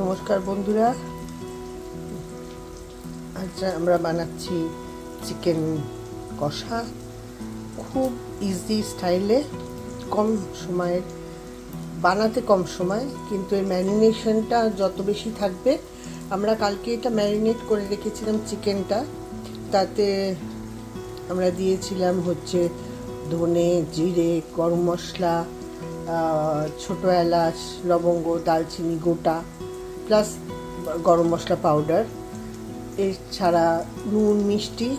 নমস্কার বন্ধুরা, আজ আমরা বানাচ্ছি চিকেন কষা। খুব ইজি স্টাইলে, কম সময়ে বানাতে, কম সময়, কিন্তু এর ম্যারিনেশনটা যত বেশি থাকবে। আমরা কালকে এটা ম্যারিনেট করে রেখেছিলাম চিকেনটা। তাতে আমরা দিয়েছিলাম ধনে, জিরে, গরম মশলা, ছোটো এলাচ, লবঙ্গ, দালচিনি গোটা, প্লাস গরম মশলা পাউডার। এছাড়া নুন, মিষ্টি,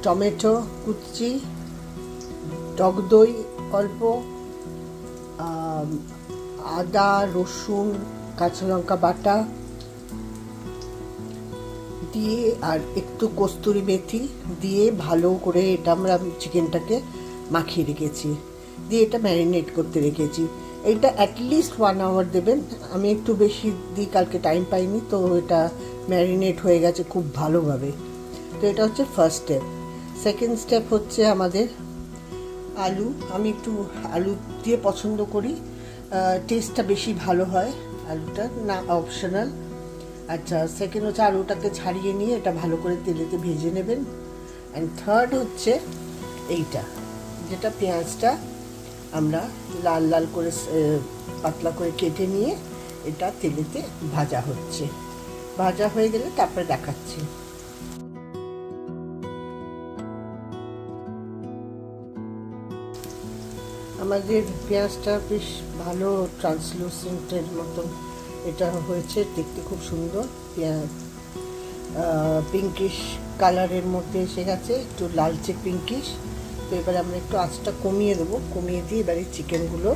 টমেটো কুচি, টক দই অল্প, আদা, রসুন, কাঁচা লঙ্কা বাটা দিয়ে আর একটু কস্তুরি মেথি দিয়ে ভালো করে এটা আমরা চিকেনটাকে মাখিয়ে রেখেছি, দিয়ে এটা ম্যারিনেট করতে রেখেছি। এটা অ্যাটলিস্ট 1 আওয়ার দেবেন। আমি একটু বেশি দিই, কালকে টাইম পাইনি, তো এটা ম্যারিনেট হয়ে গেছে খুব ভালোভাবে। তো এটা হচ্ছে ফার্স্ট স্টেপ। সেকেন্ড স্টেপ হচ্ছে আমাদের আলু। আমি একটু আলু দিয়ে পছন্দ করি, টেস্টটা বেশি ভালো হয় আলুটা, না অপশনাল। আচ্ছা, সেকেন্ড হচ্ছে আলুটাকে ছাড়িয়ে নিয়ে এটা ভালো করে তেলেতে ভেজে নেবেন। অ্যান্ড থার্ড হচ্ছে এইটা, যেটা পেঁয়াজটা আমরা লাল লাল করে পাতলা করে কেটে নিয়ে এটা তেলেতে ভাজা হচ্ছে। ভাজা হয়ে গেলে তারপরে দেখাচ্ছি। আমাদের পেঁয়াজটা বেশ ভালো ট্রান্সলুসেন্টের মতন এটা হয়েছে, দেখতে খুব সুন্দর। পিঙ্কিশ কালারের মধ্যে এসে গেছে, একটু লালচে পিঙ্কিশ। তো এবারে আমরা একটু আঁচটা কমিয়ে দেবো, কমিয়ে দিয়ে এবারে চিকেনগুলো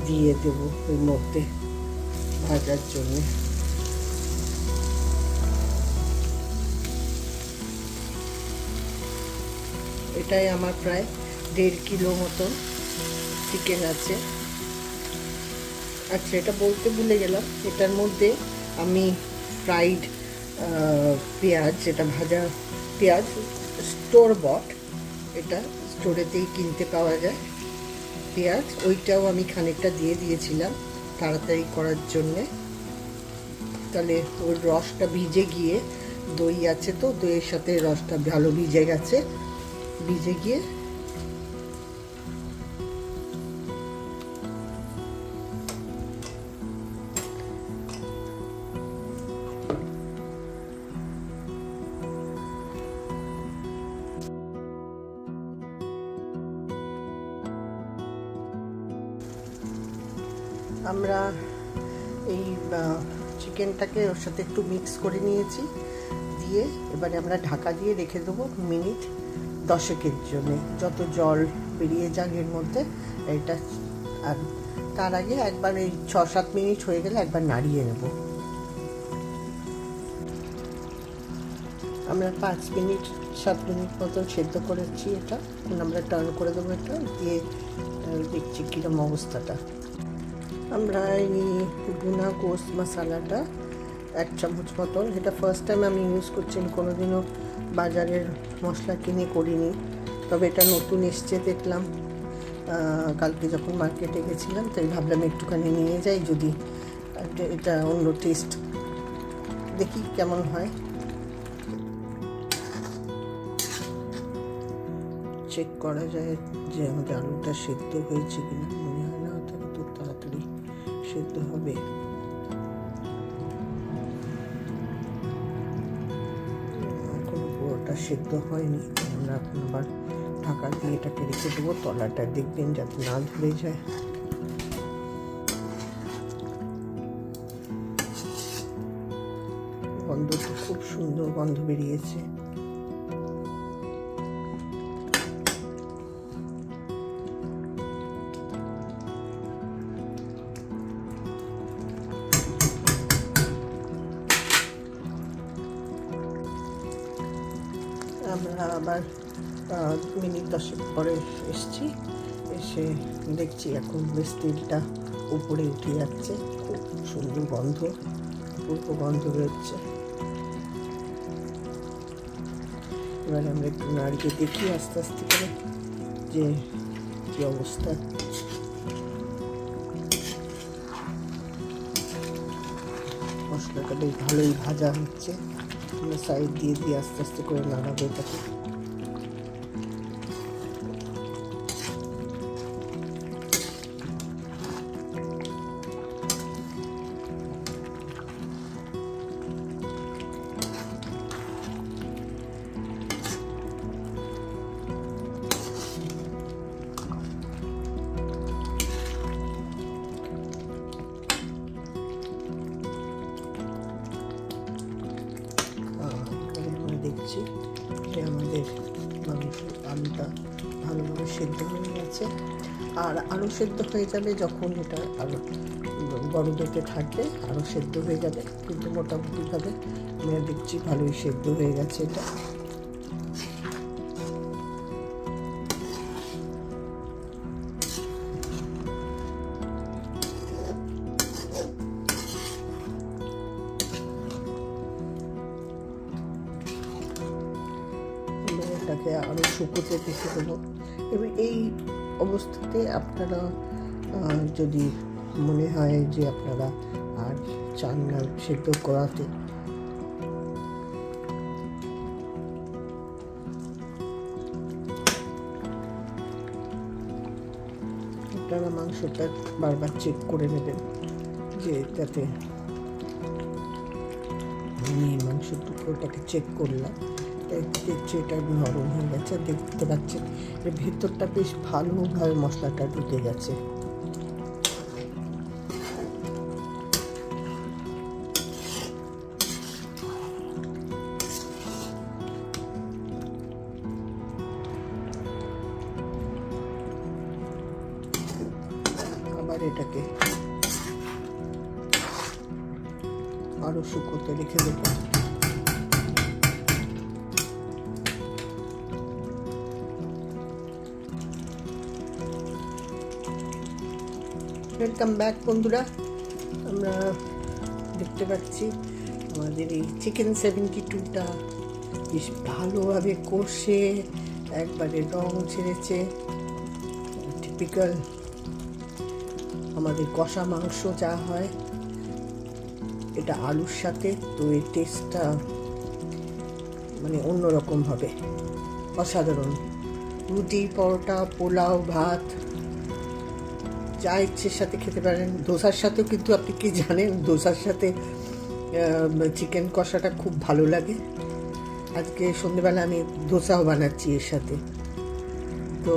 দিয়ে দেবো এর মধ্যে ভাজার জন্য। এটাই আমার প্রায় 1.5 কিলো মতন চিকেন আছে। আচ্ছা, এটা বলতে ভুলে গেলাম, এটার মধ্যে আমি ফ্রাইড পেঁয়াজ, যেটা ভাজা পেঁয়াজ, স্টোর বট, এটা স্টোরেতেই কিনতে পাওয়া যায় পেঁয়াজ, ওইটাও আমি খানিকটা দিয়ে দিয়েছিলাম তাড়াতাড়ি করার জন্যে। তাহলে ওর রসটা ভিজে গিয়ে, দই আছে তো, দইয়ের সাথে রসটা ভালো ভিজে গেছে, ভিজে গিয়ে আমরা এই চিকেনটাকে ওর সাথে একটু মিক্স করে নিয়েছি, দিয়ে এবারে আমরা ঢাকা দিয়ে রেখে দেবো মিনিট 10-এর জন্য, যত জল বেরিয়ে যাক এর মধ্যে এটা। আর তার আগে একবার এই 6-7 মিনিট হয়ে গেলে একবার নাড়িয়ে নেব। আমরা 5-7 মিনিট মতন সেদ্ধ করেছি এটা। এখন আমরা টার্ন করে দেবো এটা, দিয়ে দেখছি কীরকম অবস্থাটা। আমরা এই গুনা গোস্ত মশলাটা 1 চামচ মতন, এটা ফার্স্ট টাইম আমি ইউজ করছি, কোনোদিনও বাজারের মশলা কিনে করিনি, তবে এটা নতুন এসছে দেখলাম কালকে যখন মার্কেটে গেছিলাম, তাই ভাবলাম একটুখানি নিয়ে যাই, যদি এটা অন্য টেস্ট দেখি কেমন হয়। চেক করা যায় যে আমাদের আলুটা সেদ্ধ হয়েছে কিনা, মনে হয় না তো তাড়াতাড়ি সেদ্ধ হবে। এখনো পুরোটা সেদ্ধ হয়নি, আমরা এখন আবার ঢাকা দিয়ে এটাকে রেখে দেবো, তলাটা দেখবেন যাতে না ধরে যায়। গন্ধটা খুব সুন্দর গন্ধ বেরিয়েছে। আমরা আবার মিনিট 10 পরে এসছি, এসে দেখছি এখন বেশ তেলটা উপরে উঠে যাচ্ছে, খুব সুন্দর গন্ধ, অপূর্ব গন্ধ বেরোচ্ছে। এবার আমরা একটু নাড়িয়ে দেখি আস্তে আস্তে করে যে কী অবস্থা। মশলাটা বেশ ভালোই ভাজা হচ্ছে। আমরা সাইড দিয়ে দিয়ে আস্তে আস্তে করে নাড়াবো এটাকে। দেখছি যে আমাদের মাংস আলুটা ভালোভাবে সেদ্ধ হয়ে গেছে, আর আরও সেদ্ধ হয়ে যাবে যখন এটা আরও গরমেতে থাকবে, আরও সেদ্ধ হয়ে যাবে। কিন্তু মোটামুটিভাবে আমরা দেখছি ভালোই সেদ্ধ হয়ে গেছে এটা। এটাকে আরও শুকোতে রেখে দেবো। এবার এই অবস্থাতে আপনারা যদি মনে হয় যে আপনারা আর চান না সেদ্ধ করাতে, আপনারা মাংসটা বারবার চেক করে নেবেন যে যাতে, আমি মাংস টুকরোটাকে চেক করলাম, দেখছি এটা নরম হয়ে গেছে। দেখতে পাচ্ছেন এর ভেতরটা বেশ ভালোভাবে মশলাটা ঢুকে গেছে। আবার এটাকে আরো শুকোতে রেখে দেবো। ওয়েলকাম ব্যাক বন্ধুরা। আমরা দেখতে পাচ্ছি আমাদের এই চিকেন 72টা বেশ ভালোভাবে কষে একবারে রং ছেড়েছে। টিপিক্যাল আমাদের কষা মাংস যা হয় এটা আলুর সাথে, তো এই টেস্টটা মানে অন্যরকম হবে, অসাধারণ। রুটি, পরোটা, পোলাও, ভাত যা ইচ্ছের সাথে খেতে পারেন। ধোসার সাথেও কিন্তু আপনি কি জানেন, ধোসার সাথে চিকেন কষাটা খুব ভালো লাগে। আজকে সন্ধ্যেবেলা আমি ধোসাও বানাচ্ছি এর সাথে, তো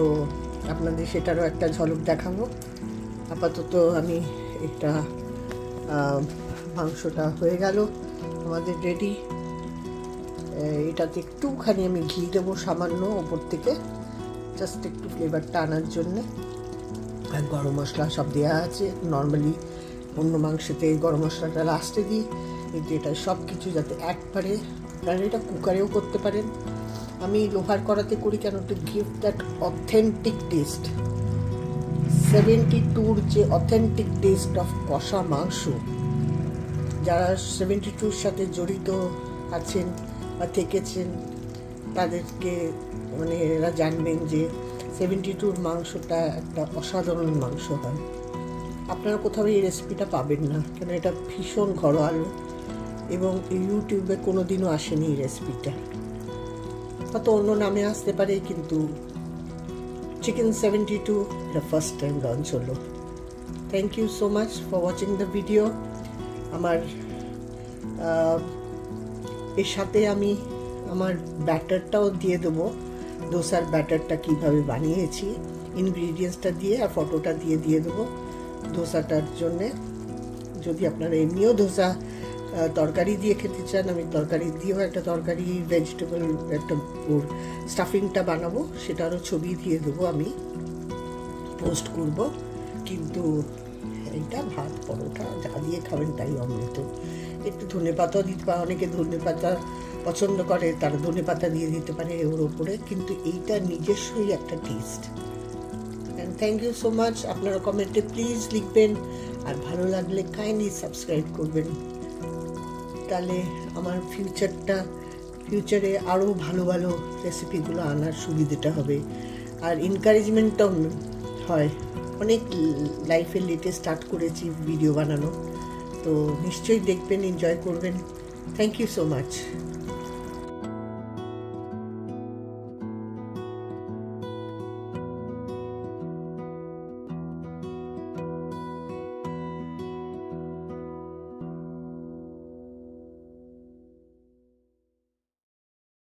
আপনাদের সেটারও একটা ঝলক দেখাবো। আপাতত আমি একটা মাংসটা হয়ে গেল আমাদের রেডি। এটাতে একটুখানি আমি ঘি দেবো সামান্য ওপর থেকে, জাস্ট একটু ফ্লেভারটা আনার জন্যে। আর গরম মশলা সব দেওয়া আছে। নর্মালি অন্য মাংসতে গরম মশলাটা লাস্টে দিই, কিন্তু এটা সব কিছু যাতে একবারে, আপনারা এটা কুকারেও করতে পারেন। আমি লোহার কড়াতে করি কেন, to give that authentic taste. 72-র যে অথেন্টিক টেস্ট অফ কষা মাংস, যারা 72-র সাথে জড়িত আছেন বা থেকেছেন তাদেরকে মানে এরা জানবেন যে 72-র মাংসটা একটা অসাধারণ মাংস হয়। আপনারা কোথাও এই রেসিপিটা পাবেন না, কেন এটা ভীষণ ঘরোয়ালো এবং ইউটিউবে কোনো দিনও আসেনি এই রেসিপিটা। হয়তো অন্য নামে আসতে পারে, কিন্তু চিকেন 72 এটা ফার্স্ট টাইম লঞ্চ হলো। Thank you so much for watching the video. আমার এর সাথে আমি আমার ব্যাটারটাও দিয়ে দেবো, ধোসার ব্যাটারটা কিভাবে বানিয়েছি, ইনগ্রিডিয়েন্টসটা দিয়ে আর ফটোটা দিয়ে দেবো ধোসাটার জন্যে। যদি আপনারা এমনিও ধোসা তরকারি দিয়ে খেতে চান, আমি তরকারি দিয়েও একটা তরকারি ভেজিটেবল একটা স্টাফিংটা বানাবো, সেটারও ছবি দিয়ে দেবো, আমি পোস্ট করব। কিন্তু এইটা ভাত পরোটা যা দিয়ে খাবেন তাই অমৃত। একটু ধনেপাতাও দিতে পারে, অনেকে ধনেপাতা পছন্দ করে, তারা ধনেপাতা দিয়ে দিতে পারে ওর ওপরে, কিন্তু এইটা নিজস্বই একটা test. And thank you so much. আপনারা কমেন্টে প্লিজ লিখবেন, আর ভালো লাগলে কাইন্ডলি সাবস্ক্রাইব করবেন, তাহলে আমার ফিউচারে আরও ভালো ভালো রেসিপিগুলো আনার সুবিধাটা হবে, আর এনকারেজমেন্টটাও হয়। অনেক লাইফে লেটে স্টার্ট করেছি ভিডিও বানানো, তো নিশ্চয়ই দেখবেন, এনজয় করবেন। Thank you so much.